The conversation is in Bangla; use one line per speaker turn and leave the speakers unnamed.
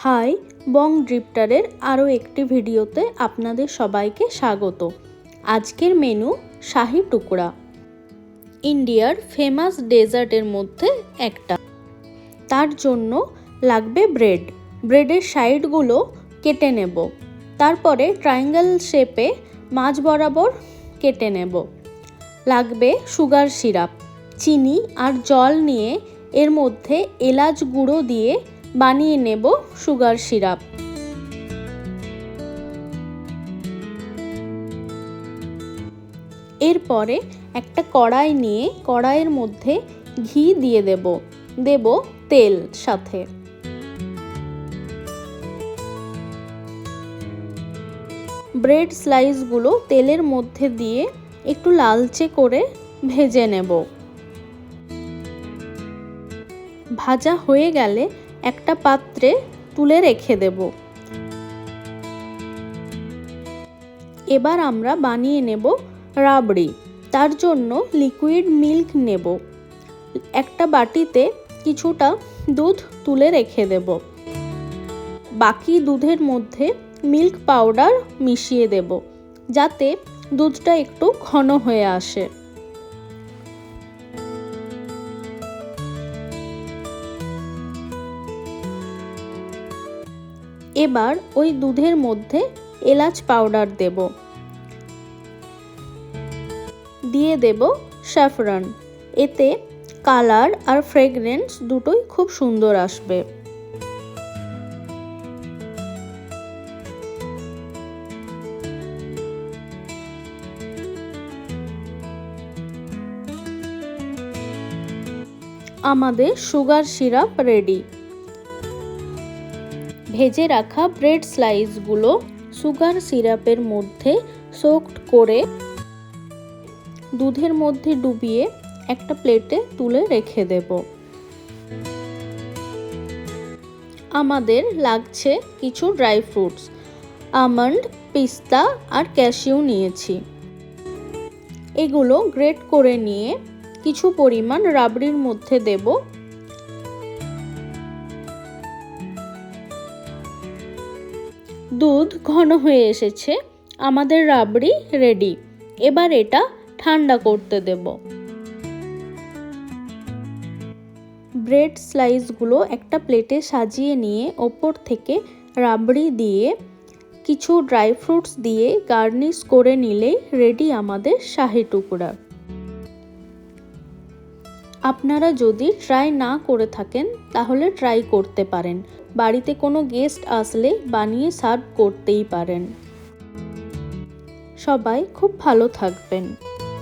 হাই, বং ড্রিফটারের আরও একটি ভিডিওতে আপনাদের সবাইকে স্বাগত। আজকের মেনু শাহি টুকরা, ইন্ডিয়ার ফেমাস ডেজার্টের মধ্যে একটা। তার জন্য লাগবে ব্রেডের সাইডগুলো কেটে নেব, তারপরে ট্রায়াঙ্গেল শেপে মাঝ বরাবর কেটে নেব। লাগবে সুগার সিরাপ, চিনি আর জল নিয়ে এর মধ্যে এলাচ গুঁড়ো দিয়ে বানিয়ে নেব সুগার সিরাপ। এরপরে একটা কড়াই নিয়ে কড়াইয়ের মধ্যে ঘি দিয়ে দেব তেল সাথে। ব্রেড স্লাইসগুলো তেলের মধ্যে দিয়ে একটু লালচে করে ভেজে নেব। ভাজা হয়ে গেলে একটা পাত্রে তুলে রেখে দেব। এবার আমরা বানিয়ে নেব রাবড়ি। তার জন্য লিকুইড মিল্ক নেব। একটা বাটিতে কিছুটা দুধ তুলে রেখে দেব। বাকি দুধের মধ্যে মিল্ক পাউডার মিশিয়ে দেব, যাতে দুধটা একটু ঘন হয়ে আসে। এবার ওই দুধের মধ্যে এলাচ পাউডার দিয়ে দেব স্যাফরন। এতে কালার আর ফ্রেগরেন্স দুটোই খুব সুন্দর আসবে। আমাদের সুগার সিরাপ রেডি। ভেজে রাখা ব্রেড স্লাইসগুলো সুগার সিরাপের মধ্যে সোকড করে দুধের মধ্যে ডুবিয়ে একটা প্লেটে তুলে রেখে দেব। আমাদের লাগছে কিছু ড্রাই ফ্রুটস, আমন্ড, পিস্তা আর ক্যাশিউ নিয়েছি। এগুলো গ্রেট করে নিয়ে কিছু পরিমাণ রাবড়ির মধ্যে দেব। দুধ ঘন হয়ে এসেছে, আমাদের রাবড়ি রেডি। এবার এটা ঠান্ডা করতে দেব। ব্রেড স্লাইসগুলো একটা প্লেটে সাজিয়ে নিয়ে ওপর থেকে রাবড়ি দিয়ে কিছু ড্রাই ফ্রুটস দিয়ে গার্নিশ করে নিলেই রেডি আমাদের শাহি টুকরা। আপনারা যদি ট্রাই না করে থাকেন তাহলে ট্রাই করতে পারেন। বাড়িতে কোনো গেস্ট আসলে বানিয়ে সার্ভ করতেই পারেন। সবাই খুব ভালো থাকবেন।